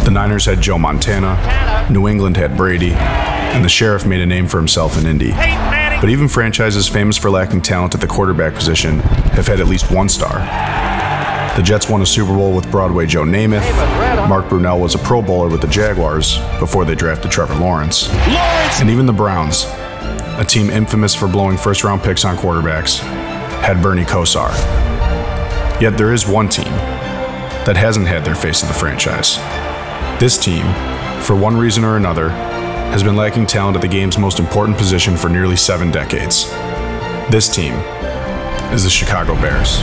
The Niners had Joe Montana, New England had Brady, and the Sheriff made a name for himself in Indy. But even franchises famous for lacking talent at the quarterback position have had at least one star. The Jets won a Super Bowl with Broadway Joe Namath. Mark Brunell was a Pro Bowler with the Jaguars before they drafted Trevor Lawrence. And even the Browns, a team infamous for blowing first-round picks on quarterbacks, had Bernie Kosar. Yet there is one team that hasn't had their face of the franchise. This team, for one reason or another, has been lacking talent at the game's most important position for nearly 7 decades. This team is the Chicago Bears.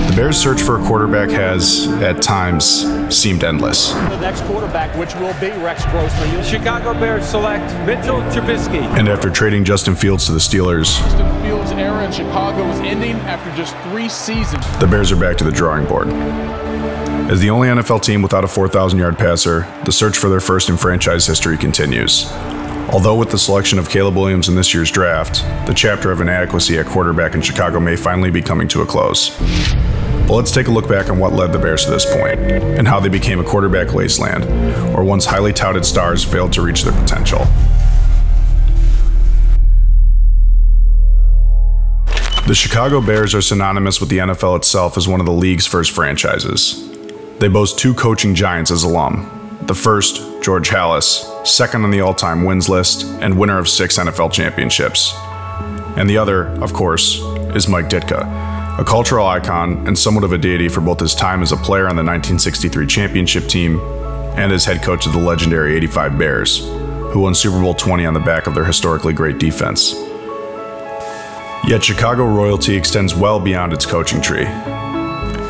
The Bears' search for a quarterback has, at times, seemed endless. The next quarterback, which will be Rex Grossman. Chicago Bears select Mitchell Trubisky. And after trading Justin Fields to the Steelers, Justin Fields' era in Chicago is ending after just 3 seasons. The Bears are back to the drawing board. As the only NFL team without a 4,000-yard passer, the search for their first in franchise history continues. Although with the selection of Caleb Williams in this year's draft, the chapter of inadequacy at quarterback in Chicago may finally be coming to a close. But let's take a look back on what led the Bears to this point, and how they became a quarterback wasteland, where once highly touted stars failed to reach their potential. The Chicago Bears are synonymous with the NFL itself as one of the league's first franchises. They boast 2 coaching giants as alum. The first, George Halas, second on the all-time wins list and winner of 6 NFL championships. And the other, of course, is Mike Ditka, a cultural icon and somewhat of a deity for both his time as a player on the 1963 championship team and as head coach of the legendary '85 Bears, who won Super Bowl 20 on the back of their historically great defense. Yet Chicago royalty extends well beyond its coaching tree.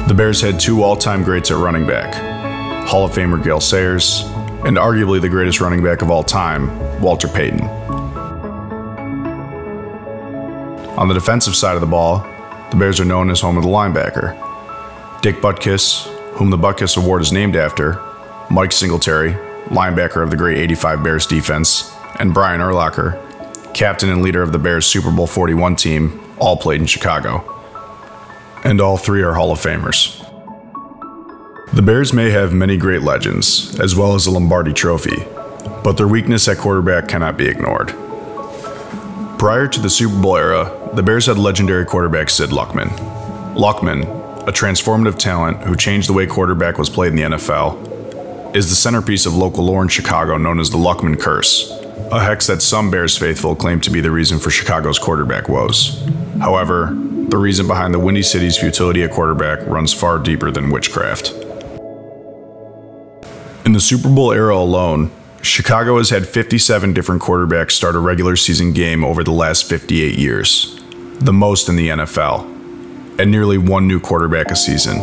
The Bears had 2 all-time greats at running back, Hall of Famer Gale Sayers, and arguably the greatest running back of all time, Walter Payton. On the defensive side of the ball, the Bears are known as home of the linebacker. Dick Butkus, whom the Butkus Award is named after, Mike Singletary, linebacker of the great '85 Bears defense, and Brian Urlacher, captain and leader of the Bears Super Bowl 41 team, all played in Chicago. And all 3 are Hall of Famers. The Bears may have many great legends, as well as a Lombardi trophy, but their weakness at quarterback cannot be ignored. Prior to the Super Bowl era, the Bears had legendary quarterback Sid Luckman. Luckman, a transformative talent who changed the way quarterback was played in the NFL, is the centerpiece of local lore in Chicago known as the Luckman Curse, a hex that some Bears faithful claim to be the reason for Chicago's quarterback woes. However, the reason behind the Windy City's futility at quarterback runs far deeper than witchcraft. In the Super Bowl era alone, Chicago has had 57 different quarterbacks start a regular season game over the last 58 years, the most in the NFL, and nearly 1 new quarterback a season.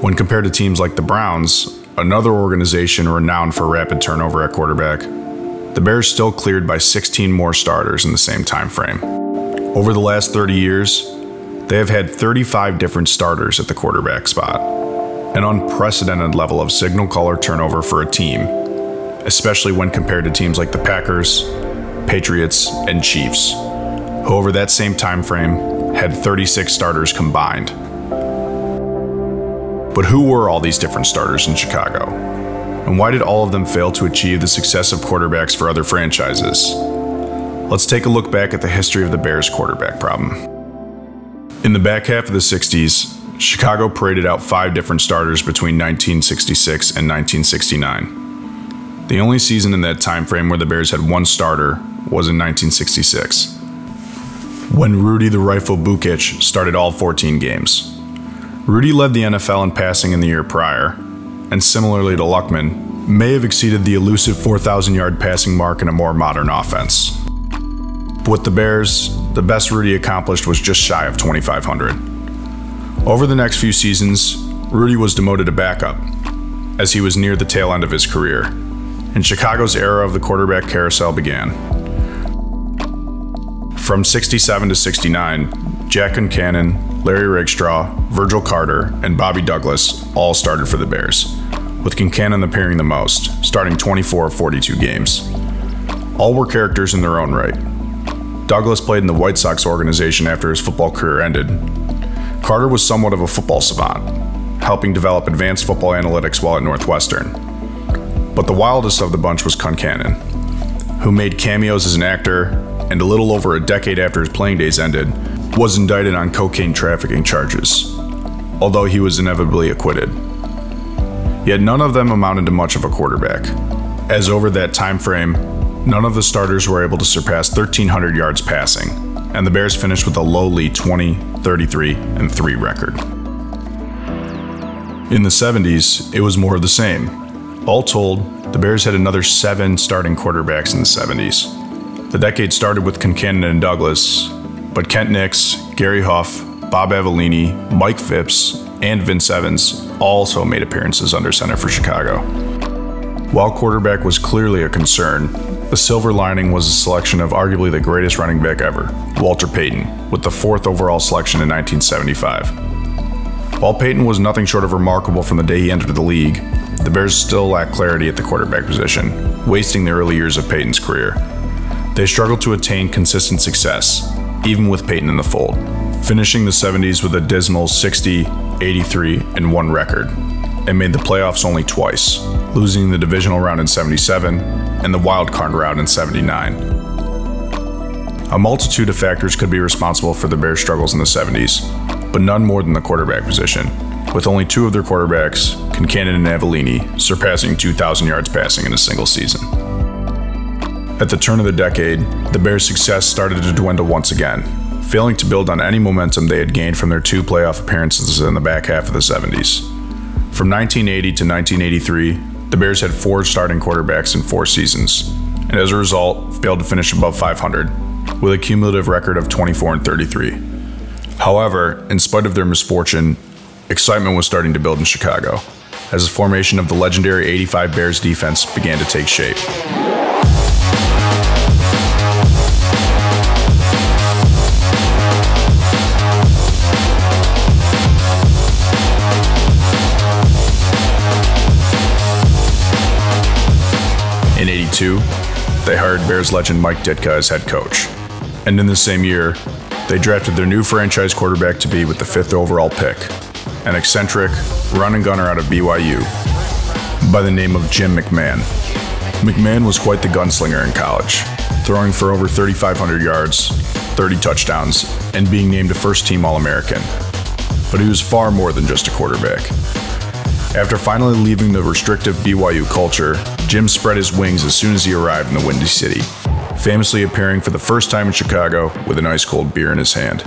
When compared to teams like the Browns, another organization renowned for rapid turnover at quarterback, the Bears still cleared by 16 more starters in the same time frame. Over the last 30 years, they have had 35 different starters at the quarterback spot, an unprecedented level of signal caller turnover for a team, especially when compared to teams like the Packers, Patriots, and Chiefs, who over that same time frame had 36 starters combined. But who were all these different starters in Chicago? And why did all of them fail to achieve the success of quarterbacks for other franchises? Let's take a look back at the history of the Bears' quarterback problem. In the back half of the 60s, Chicago paraded out 5 different starters between 1966 and 1969. The only season in that time frame where the Bears had 1 starter was in 1966, when Rudy the Rifle Bukic started all 14 games. Rudy led the NFL in passing in the year prior, and similarly to Luckman, may have exceeded the elusive 4,000-yard passing mark in a more modern offense. With the Bears, the best Rudy accomplished was just shy of 2,500. Over the next few seasons, Rudy was demoted to backup, as he was near the tail end of his career, and Chicago's era of the quarterback carousel began. From 67 to 69, Jack Concannon, Larry Rakestraw, Virgil Carter, and Bobby Douglas all started for the Bears, with Concannon appearing the most, starting 24 of 42 games. All were characters in their own right. Douglas played in the White Sox organization after his football career ended. Carter was somewhat of a football savant, helping develop advanced football analytics while at Northwestern. But the wildest of the bunch was Concannon, who made cameos as an actor and a little over a decade after his playing days ended, was indicted on cocaine trafficking charges, although he was inevitably acquitted. Yet none of them amounted to much of a quarterback, as over that time frame, none of the starters were able to surpass 1,300 yards passing, and the Bears finished with a lowly 20, 33, and 3 record. In the 70s, it was more of the same. All told, the Bears had another 7 starting quarterbacks in the 70s. The decade started with Concannon and Douglas, but Kent Nix, Gary Huff, Bob Avellini, Mike Phipps, and Vince Evans also made appearances under center for Chicago. While quarterback was clearly a concern, the silver lining was the selection of arguably the greatest running back ever, Walter Payton, with the 4th overall selection in 1975. While Payton was nothing short of remarkable from the day he entered the league, the Bears still lacked clarity at the quarterback position, wasting the early years of Payton's career. They struggled to attain consistent success, even with Payton in the fold, finishing the 70s with a dismal 60, 83, and 1 record, and made the playoffs only twice, losing the divisional round in 77 and the wild card round in 79. A multitude of factors could be responsible for the Bears' struggles in the 70s, but none more than the quarterback position, with only 2 of their quarterbacks, Concannon and Avellini, surpassing 2,000 yards passing in a single season. At the turn of the decade, the Bears' success started to dwindle once again, failing to build on any momentum they had gained from their 2 playoff appearances in the back half of the 70s. From 1980 to 1983, the Bears had 4 starting quarterbacks in 4 seasons, and as a result, failed to finish above 500, with a cumulative record of 24 and 33. However, in spite of their misfortune, excitement was starting to build in Chicago, as the formation of the legendary '85 Bears defense began to take shape. In '82, they hired Bears legend Mike Ditka as head coach, and in the same year, they drafted their new franchise quarterback to be with the 5th overall pick, an eccentric run-and-gunner out of BYU by the name of Jim McMahon. McMahon was quite the gunslinger in college, throwing for over 3,500 yards, 30 touchdowns, and being named a first-team All-American. But he was far more than just a quarterback. After finally leaving the restrictive BYU culture, Jim spread his wings as soon as he arrived in the Windy City, famously appearing for the first time in Chicago with an ice-cold beer in his hand.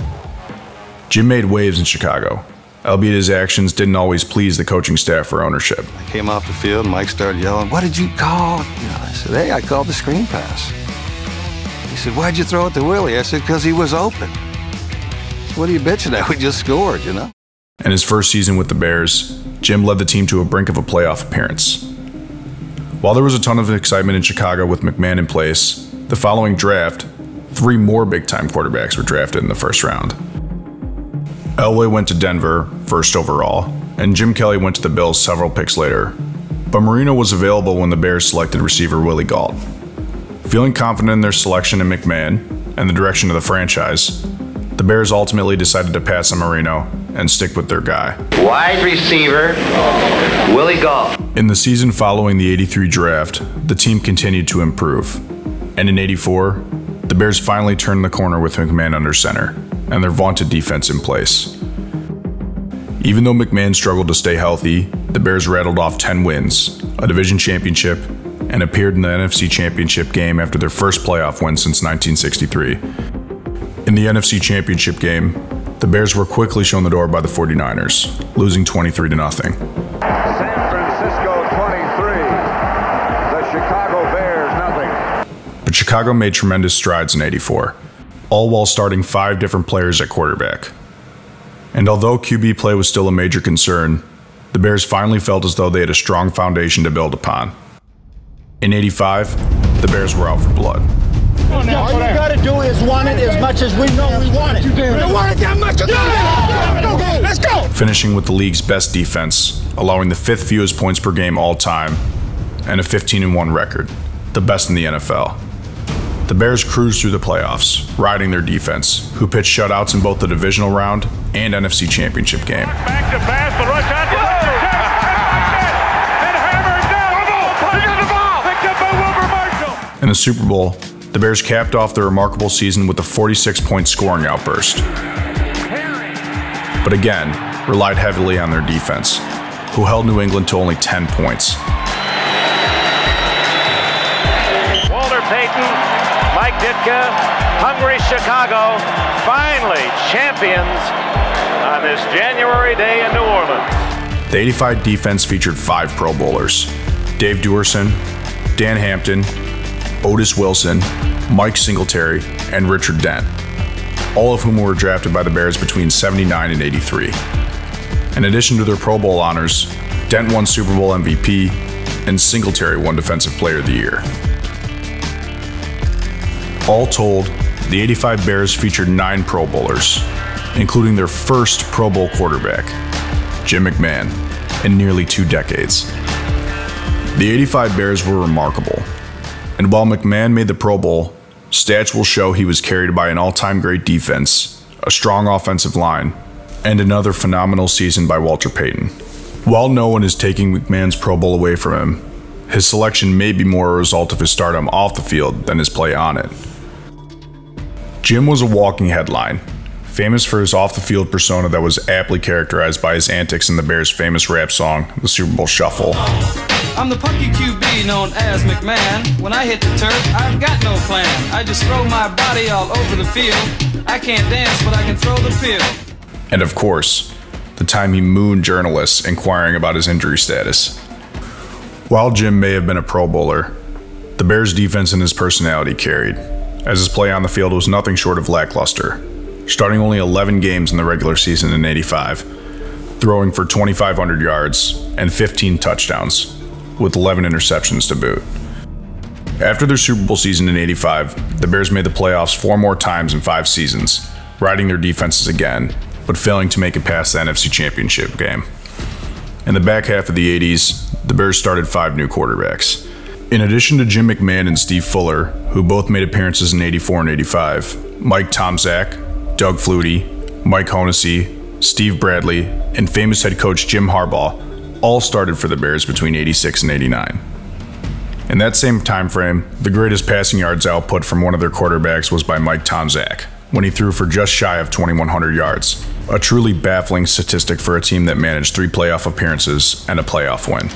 Jim made waves in Chicago, albeit his actions didn't always please the coaching staff or ownership. I came off the field and Mike started yelling, "What did you call?" I said, "Hey, I called the screen pass." He said, "Why'd you throw it to Willie?" I said, "Because he was open." "What are you bitching at? We just scored, you know?" In his first season with the Bears, Jim led the team to a brink of a playoff appearance. While there was a ton of excitement in Chicago with McMahon in place, the following draft, 3 more big-time quarterbacks were drafted in the first round. Elway went to Denver, 1st overall, and Jim Kelly went to the Bills several picks later. But Marino was available when the Bears selected receiver Willie Gault. Feeling confident in their selection in McMahon and the direction of the franchise, the Bears ultimately decided to pass on Marino and stick with their guy. Wide receiver, Willie Gault. In the season following the '83 draft, the team continued to improve. And in '84, the Bears finally turned the corner with McMahon under center and their vaunted defense in place. Even though McMahon struggled to stay healthy, the Bears rattled off 10 wins, a division championship, and appeared in the NFC Championship game after their first playoff win since 1963. In the NFC Championship game, the Bears were quickly shown the door by the 49ers, losing 23-0. San Francisco 23, the Chicago Bears nothing. But Chicago made tremendous strides in '84, all while starting 5 different players at quarterback. And although QB play was still a major concern, the Bears finally felt as though they had a strong foundation to build upon. In '85, the Bears were out for blood. All you gotta do is want it as much as we know we want it. We don't want it that much. Let's go! Finishing with the league's best defense, allowing the 5th fewest points per game all time, and a 15-1 record, the best in the NFL. The Bears cruised through the playoffs, riding their defense, who pitched shutouts in both the divisional round and NFC Championship game. Back to pass, the rush out. In the Super Bowl, the Bears capped off their remarkable season with a 46-point scoring outburst. But again, relied heavily on their defense, who held New England to only 10 points. Walter Payton, Mike Ditka, hungry Chicago, finally champions on this January day in New Orleans. The '85 defense featured 5 Pro Bowlers: Dave Duerson, Dan Hampton, Otis Wilson, Mike Singletary, and Richard Dent, all of whom were drafted by the Bears between '79 and '83. In addition to their Pro Bowl honors, Dent won Super Bowl MVP, and Singletary won Defensive Player of the Year. All told, the '85 Bears featured 9 Pro Bowlers, including their first Pro Bowl quarterback, Jim McMahon, in nearly 2 decades. The '85 Bears were remarkable, and while McMahon made the Pro Bowl, stats will show he was carried by an all-time great defense, a strong offensive line, and another phenomenal season by Walter Payton. While no one is taking McMahon's Pro Bowl away from him, his selection may be more a result of his stardom off the field than his play on it. Jim was a walking headline, famous for his off-the-field persona that was aptly characterized by his antics in the Bears' famous rap song, the Super Bowl Shuffle. I'm the punky QB known as McMahon. When I hit the turf, I've got no plan. I just throw my body all over the field. I can't dance, but I can throw the field. And of course, the time he mooned journalists inquiring about his injury status. While Jim may have been a Pro Bowler, the Bears' defense and his personality carried, as his play on the field was nothing short of lackluster, starting only 11 games in the regular season in '85, throwing for 2,500 yards and 15 touchdowns, with 11 interceptions to boot. After their Super Bowl season in '85, the Bears made the playoffs 4 more times in 5 seasons, riding their defenses again, but failing to make it past the NFC Championship game. In the back half of the '80s, the Bears started 5 new quarterbacks. In addition to Jim McMahon and Steve Fuller, who both made appearances in '84 and '85, Mike Tomczak, Doug Flutie, Mike Honesey, Steve Bradley, and famous head coach Jim Harbaugh all started for the Bears between '86 and '89. In that same time frame, the greatest passing yards output from one of their quarterbacks was by Mike Tomczak, when he threw for just shy of 2,100 yards, a truly baffling statistic for a team that managed 3 playoff appearances and a playoff win.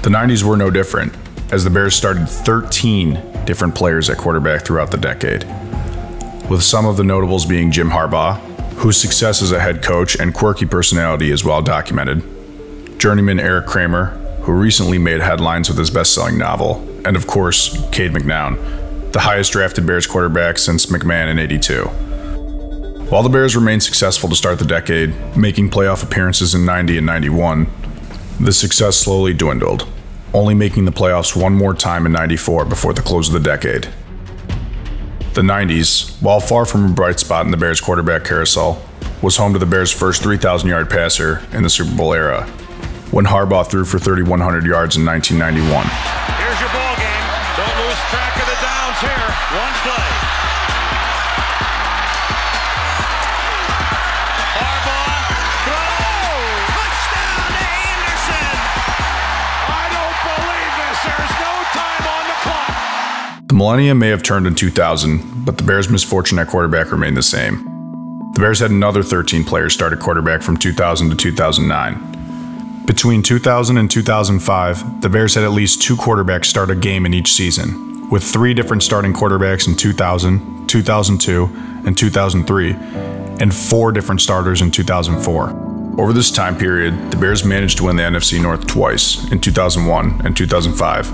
The '90s were no different, as the Bears started 13 different players at quarterback throughout the decade, with some of the notables being Jim Harbaugh, whose success as a head coach and quirky personality is well documented, journeyman Eric Kramer, who recently made headlines with his best-selling novel, and of course, Cade McNown, the highest drafted Bears quarterback since McMahon in '82. While the Bears remained successful to start the decade, making playoff appearances in '90 and '91, the success slowly dwindled, only making the playoffs 1 more time in '94 before the close of the decade. The '90s, while far from a bright spot in the Bears quarterback carousel, was home to the Bears' first 3,000-yard passer in the Super Bowl era, when Harbaugh threw for 3,100 yards in 1991. Here's your ball game. Don't lose track of the downs here. One play. Harbaugh throws. Touchdown to Anderson. I don't believe this. There's no time on the clock. The millennium may have turned in 2000, but the Bears' misfortune at quarterback remained the same. The Bears had another 13 players start at quarterback from 2000 to 2009. Between 2000 and 2005, the Bears had at least 2 quarterbacks start a game in each season, with 3 different starting quarterbacks in 2000, 2002, and 2003, and 4 different starters in 2004. Over this time period, the Bears managed to win the NFC North twice, in 2001 and 2005,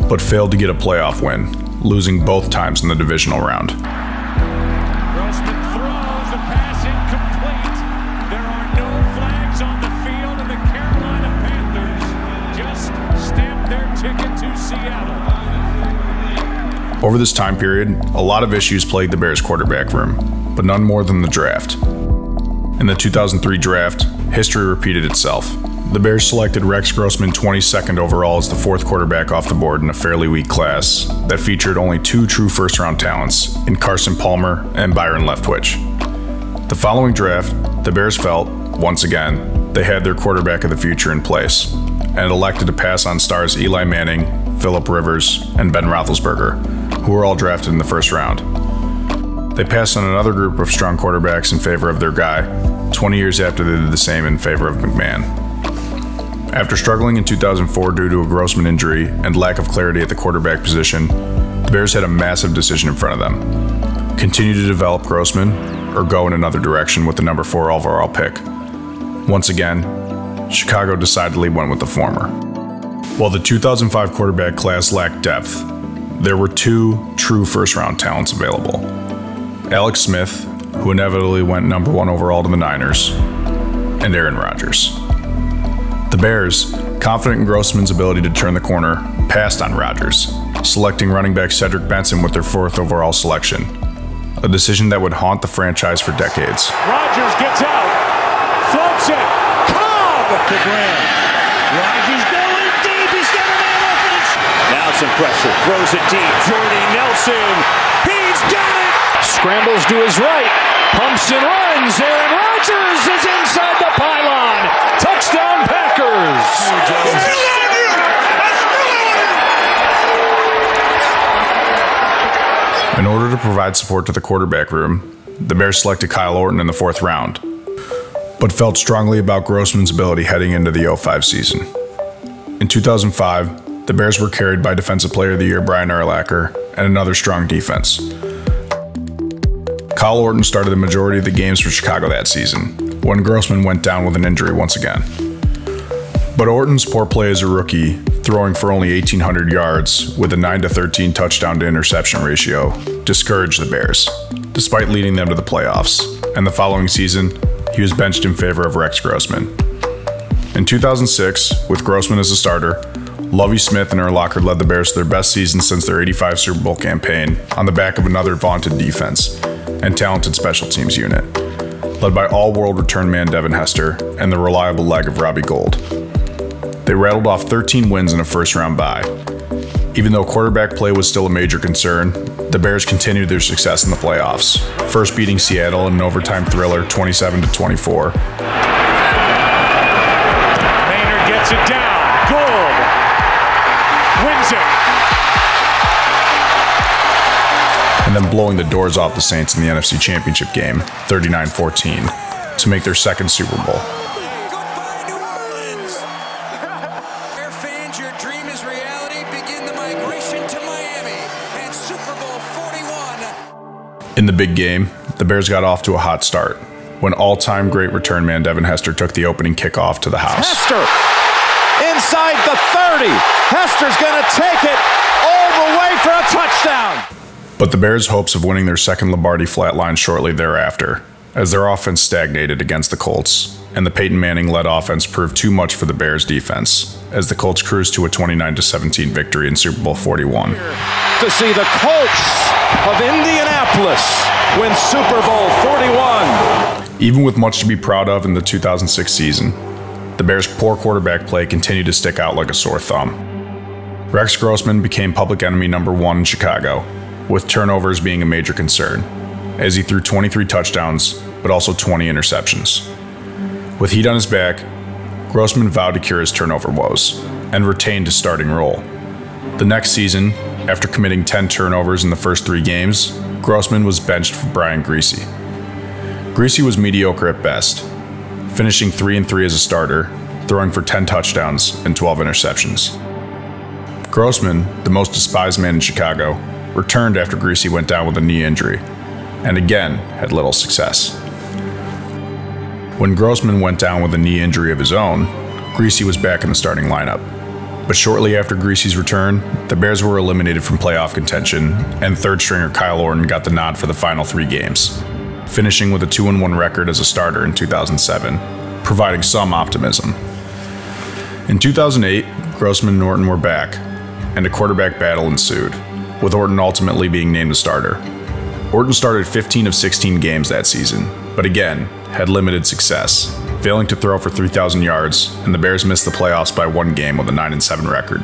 but failed to get a playoff win, losing both times in the divisional round. Grossman throws, the pass incomplete. There are no flags on the field, and the Carolina Panthers just stamped their ticket to Seattle. Over this time period, a lot of issues plagued the Bears quarterback room, but none more than the draft. In the 2003 draft, history repeated itself. The Bears selected Rex Grossman 22nd overall as the 4th quarterback off the board in a fairly weak class that featured only 2 true first-round talents in Carson Palmer and Byron Leftwich. The following draft, the Bears felt, once again, they had their quarterback of the future in place, and elected to pass on stars Eli Manning, Phillip Rivers, and Ben Roethlisberger, who were all drafted in the first round. They passed on another group of strong quarterbacks in favor of their guy, 20 years after they did the same in favor of McMahon. After struggling in 2004 due to a Grossman injury and lack of clarity at the quarterback position, the Bears had a massive decision in front of them. Continue to develop Grossman or go in another direction with the number 4 overall pick. Once again, Chicago decidedly went with the former. While the 2005 quarterback class lacked depth, there were 2 true first-round talents available. Alex Smith, who inevitably went number 1 overall to the Niners, and Aaron Rodgers. The Bears, confident in Grossman's ability to turn the corner, passed on Rodgers, selecting running back Cedric Benson with their 4th overall selection, a decision that would haunt the franchise for decades. Rodgers gets out, floats it, Cobb to Graham. Rodgers going deep, he's got an man open. Now some pressure, throws it deep, Jordy Nelson, he's got it! Scrambles to his right, pumps and runs, Aaron Rodgers is inside the pylon. Touchdown Packers! In order to provide support to the quarterback room, the Bears selected Kyle Orton in the 4th round, but felt strongly about Grossman's ability heading into the 2005 season. In 2005, the Bears were carried by Defensive Player of the Year Brian Urlacher and another strong defense. Kyle Orton started the majority of the games for Chicago that season, when Grossman went down with an injury once again. But Orton's poor play as a rookie, throwing for only 1,800 yards with a 9-13 touchdown to interception ratio, discouraged the Bears, despite leading them to the playoffs, and the following season, he was benched in favor of Rex Grossman. In 2006, with Grossman as a starter, Lovie Smith and Urlacher led the Bears to their best season since their '85 Super Bowl campaign on the back of another vaunted defense and talented special teams unit, led by all-world return man Devin Hester and the reliable leg of Robbie Gould. They rattled off 13 wins in a first-round bye. Even though quarterback play was still a major concern, the Bears continued their success in the playoffs, first beating Seattle in an overtime thriller 27-24. Maynard gets it down, Gould wins it. And then blowing the doors off the Saints in the NFC Championship game, 39-14, to make their 2nd Super Bowl. In the big game, the Bears got off to a hot start when all-time great return man Devin Hester took the opening kickoff to the house. Hester inside the 30. Hester's going to take it all the way for a touchdown. But the Bears' hopes of winning their 2nd Lombardi flatlined shortly thereafter, as their offense stagnated against the Colts, and the Peyton Manning-led offense proved too much for the Bears' defense, as the Colts cruised to a 29-17 victory in Super Bowl 41. To see the Colts of Indianapolis win Super Bowl 41. Even with much to be proud of in the 2006 season, the Bears' poor quarterback play continued to stick out like a sore thumb. Rex Grossman became public enemy number 1 in Chicago, with turnovers being a major concern, as he threw 23 touchdowns, but also 20 interceptions. With heat on his back, Grossman vowed to cure his turnover woes, and retained his starting role. The next season, after committing 10 turnovers in the first 3 games, Grossman was benched for Brian Griese. Griese was mediocre at best, finishing 3-3 as a starter, throwing for 10 touchdowns and 12 interceptions. Grossman, the most despised man in Chicago, returned after Griese went down with a knee injury, and again had little success. When Grossman went down with a knee injury of his own, Griese was back in the starting lineup. But shortly after Griese's return, the Bears were eliminated from playoff contention, and 3rd stringer Kyle Orton got the nod for the final 3 games, finishing with a 2-1 record as a starter in 2007, providing some optimism. In 2008, Grossman and Orton were back, and a quarterback battle ensued, with Orton ultimately being named the starter. Orton started 15 of 16 games that season, but again, had limited success, failing to throw for 3,000 yards, and the Bears missed the playoffs by 1 game with a 9-7 record.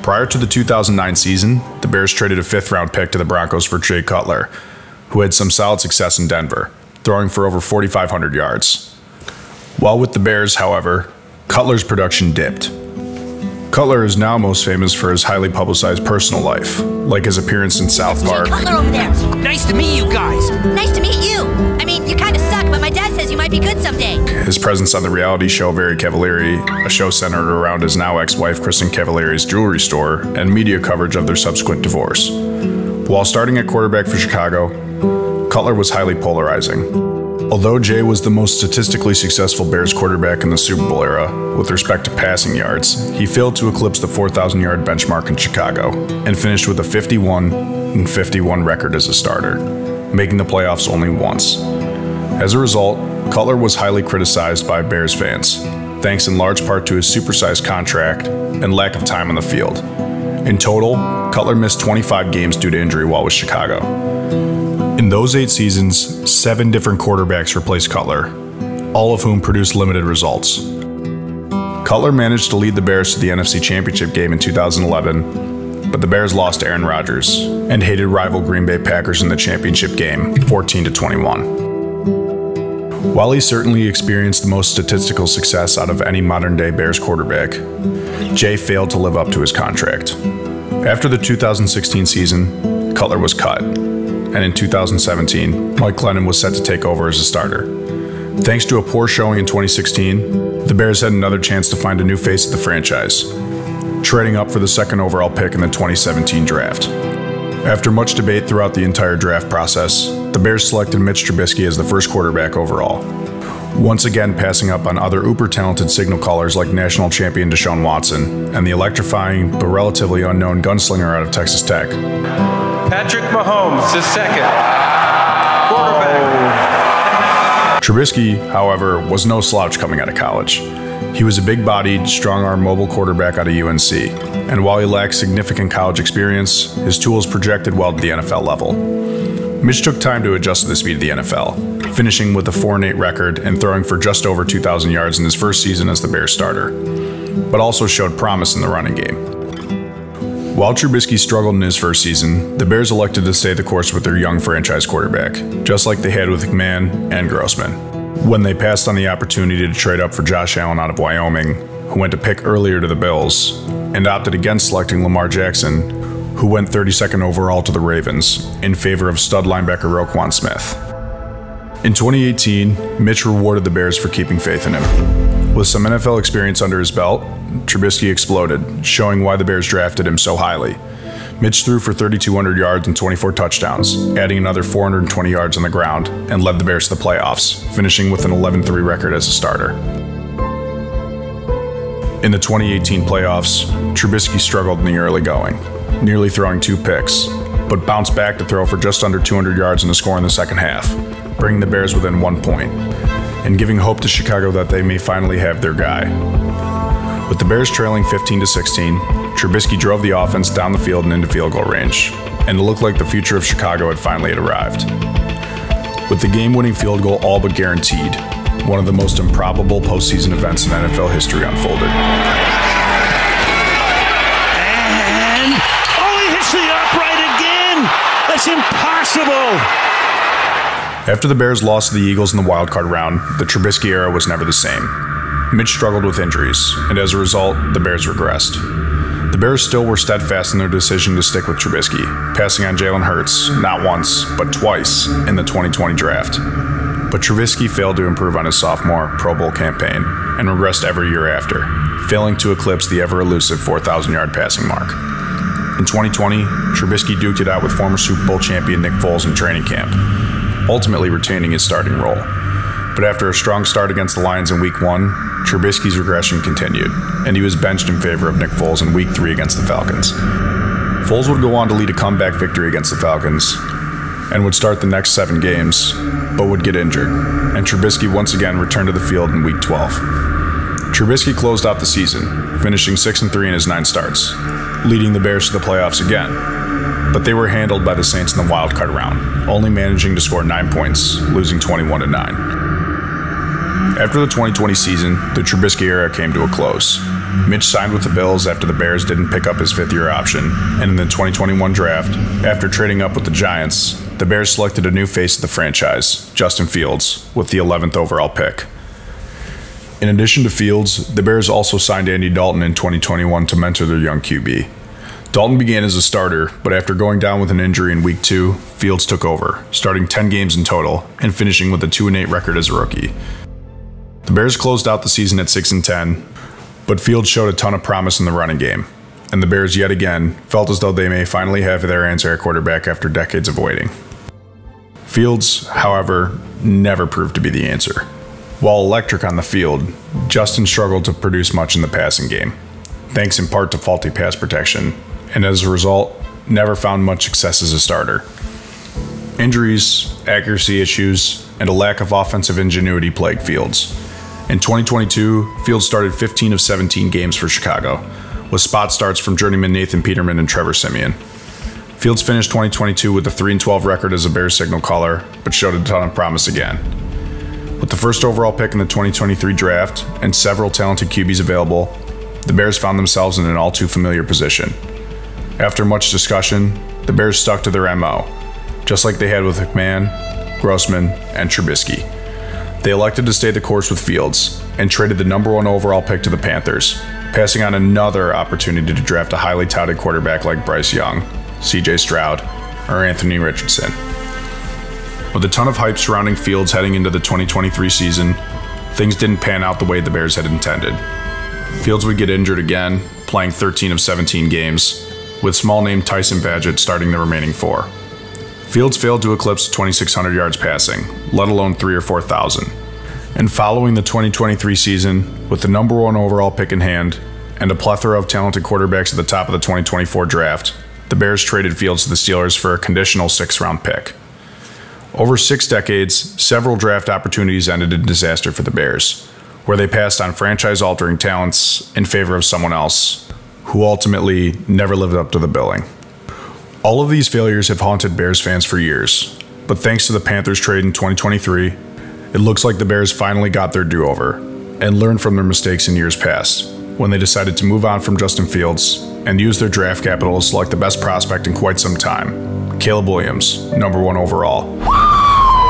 Prior to the 2009 season, the Bears traded a 5th-round pick to the Broncos for Jay Cutler, who had some solid success in Denver, throwing for over 4,500 yards. While with the Bears, however, Cutler's production dipped. Cutler is now most famous for his highly publicized personal life, like his appearance in South Park. Cutler over there. Nice to meet you guys. Nice to meet you. I mean, you kind of suck, but my dad says you might be good someday. His presence on the reality show Very Cavalieri, a show centered around his now ex-wife Kristen Cavalieri's jewelry store, and media coverage of their subsequent divorce. While starting at quarterback for Chicago, Cutler was highly polarizing. Although Jay was the most statistically successful Bears quarterback in the Super Bowl era, with respect to passing yards, he failed to eclipse the 4,000-yard benchmark in Chicago, and finished with a 51-51 record as a starter, making the playoffs only once. As a result, Cutler was highly criticized by Bears fans, thanks in large part to his supersized contract and lack of time on the field. In total, Cutler missed 25 games due to injury while with Chicago. In those 8 seasons, 7 different quarterbacks replaced Cutler, all of whom produced limited results. Cutler managed to lead the Bears to the NFC Championship game in 2011, but the Bears lost to Aaron Rodgers and hated rival Green Bay Packers in the championship game, 14-21. While he certainly experienced the most statistical success out of any modern-day Bears quarterback, Jay failed to live up to his contract. After the 2016 season, Cutler was cut, and in 2017, Mike Glennon was set to take over as a starter. Thanks to a poor showing in 2016, the Bears had another chance to find a new face of the franchise, trading up for the 2nd overall pick in the 2017 draft. After much debate throughout the entire draft process, the Bears selected Mitch Trubisky as the first quarterback overall, once again passing up on other uber-talented signal callers like national champion Deshaun Watson and the electrifying but relatively unknown gunslinger out of Texas Tech. Patrick Mahomes is second. Quarterback. Trubisky, however, was no slouch coming out of college. He was a big-bodied, strong-arm mobile quarterback out of UNC, and while he lacked significant college experience, his tools projected well to the NFL level. Mitch took time to adjust to the speed of the NFL, finishing with a 4-8 record and throwing for just over 2,000 yards in his first season as the Bears starter, but also showed promise in the running game. While Trubisky struggled in his first season, the Bears elected to stay the course with their young franchise quarterback, just like they had with McMahon and Grossman, when they passed on the opportunity to trade up for Josh Allen out of Wyoming, who went a pick earlier to the Bills, and opted against selecting Lamar Jackson, who went 32nd overall to the Ravens, in favor of stud linebacker Roquan Smith. In 2018, Mitch rewarded the Bears for keeping faith in him. With some NFL experience under his belt, Trubisky exploded, showing why the Bears drafted him so highly. Mitch threw for 3,200 yards and 24 touchdowns, adding another 420 yards on the ground, and led the Bears to the playoffs, finishing with an 11-3 record as a starter. In the 2018 playoffs, Trubisky struggled in the early going, nearly throwing 2 picks, but bounced back to throw for just under 200 yards and a score in the second half, bringing the Bears within 1 point, and giving hope to Chicago that they may finally have their guy. With the Bears trailing 15-16, Trubisky drove the offense down the field and into field goal range, and it looked like the future of Chicago had finally arrived. With the game-winning field goal all but guaranteed, one of the most improbable postseason events in NFL history unfolded. And he hits the upright again! That's impossible! After the Bears lost to the Eagles in the wildcard round, the Trubisky era was never the same. Mitch struggled with injuries, and as a result, the Bears regressed. The Bears still were steadfast in their decision to stick with Trubisky, passing on Jalen Hurts not once, but twice in the 2020 draft. But Trubisky failed to improve on his sophomore Pro Bowl campaign and regressed every year after, failing to eclipse the ever-elusive 4,000-yard passing mark. In 2020, Trubisky duked it out with former Super Bowl champion Nick Foles in training camp, ultimately retaining his starting role. But after a strong start against the Lions in Week 1, Trubisky's regression continued, and he was benched in favor of Nick Foles in Week 3 against the Falcons. Foles would go on to lead a comeback victory against the Falcons, and would start the next 7 games, but would get injured, and Trubisky once again returned to the field in Week 12. Trubisky closed out the season, finishing 6-3 in his 9 starts, leading the Bears to the playoffs again, but they were handled by the Saints in the wildcard round, only managing to score 9 points, losing 21-9. After the 2020 season, the Trubisky era came to a close. Mitch signed with the Bills after the Bears didn't pick up his 5th-year option, and in the 2021 draft, after trading up with the Giants, the Bears selected a new face of the franchise, Justin Fields, with the 11th overall pick. In addition to Fields, the Bears also signed Andy Dalton in 2021 to mentor their young QB. Dalton began as a starter, but after going down with an injury in Week 2, Fields took over, starting 10 games in total and finishing with a 2-8 record as a rookie. The Bears closed out the season at 6-10, but Fields showed a ton of promise in the running game, and the Bears yet again felt as though they may finally have their answer at quarterback after decades of waiting. Fields, however, never proved to be the answer. While electric on the field, Justin struggled to produce much in the passing game, thanks in part to faulty pass protection, and as a result, never found much success as a starter. Injuries, accuracy issues, and a lack of offensive ingenuity plagued Fields. In 2022, Fields started 15 of 17 games for Chicago, with spot starts from journeyman Nathan Peterman and Trevor Siemian. Fields finished 2022 with a 3-12 record as a Bears signal caller, but showed a ton of promise again. With the first overall pick in the 2023 draft and several talented QBs available, the Bears found themselves in an all-too-familiar position. After much discussion, the Bears stuck to their MO, just like they had with McMahon, Grossman, and Trubisky. They elected to stay the course with Fields and traded the #1 overall pick to the Panthers, passing on another opportunity to draft a highly touted quarterback like Bryce Young, C.J. Stroud, or Anthony Richardson. With a ton of hype surrounding Fields heading into the 2023 season, things didn't pan out the way the Bears had intended. Fields would get injured again, playing 13 of 17 games, with small-name Tyson Bagent starting the remaining 4. Fields failed to eclipse 2,600 yards passing, let alone 3,000 or 4,000. And following the 2023 season, with the #1 overall pick in hand and a plethora of talented quarterbacks at the top of the 2024 draft, the Bears traded Fields to the Steelers for a conditional 6th-round pick. Over 6 decades, several draft opportunities ended in disaster for the Bears, where they passed on franchise-altering talents in favor of someone else, who ultimately never lived up to the billing. All of these failures have haunted Bears fans for years, but thanks to the Panthers trade in 2023, it looks like the Bears finally got their do-over and learned from their mistakes in years past, when they decided to move on from Justin Fields and use their draft capital to select the best prospect in quite some time, Caleb Williams, #1 overall.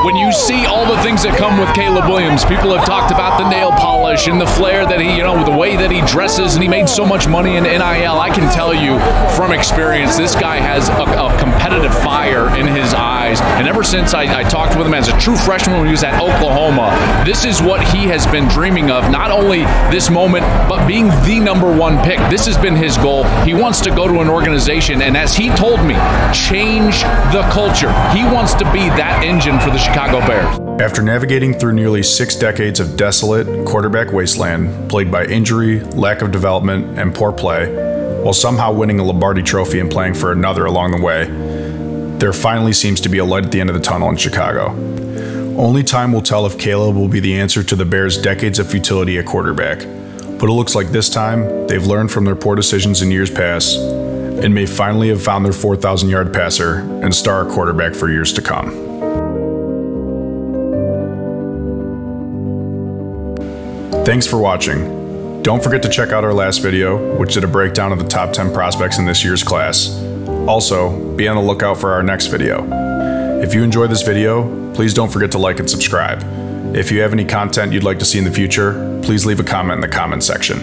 When you see all the things that come with Caleb Williams, people have talked about the nail polish and the flair that he, the way that he dresses, and he made so much money in NIL. I can tell you from experience, this guy has a competitive fire in his eyes. And ever since I talked with him as a true freshman when he was at Oklahoma, this is what he has been dreaming of. Not only this moment, but being the #1 pick. This has been his goal. He wants to go to an organization, and as he told me, change the culture. He wants to be that engine for the Chicago Bears. After navigating through nearly 6 decades of desolate quarterback wasteland, plagued by injury, lack of development, and poor play, while somehow winning a Lombardi trophy and playing for another along the way, there finally seems to be a light at the end of the tunnel in Chicago. Only time will tell if Caleb will be the answer to the Bears' decades of futility at quarterback, but it looks like this time they've learned from their poor decisions in years past and may finally have found their 4,000-yard passer and star quarterback for years to come. Thanks for watching. Don't forget to check out our last video, which did a breakdown of the top 10 prospects in this year's class. Also, be on the lookout for our next video. If you enjoyed this video, please don't forget to like and subscribe. If you have any content you'd like to see in the future, please leave a comment in the comment section.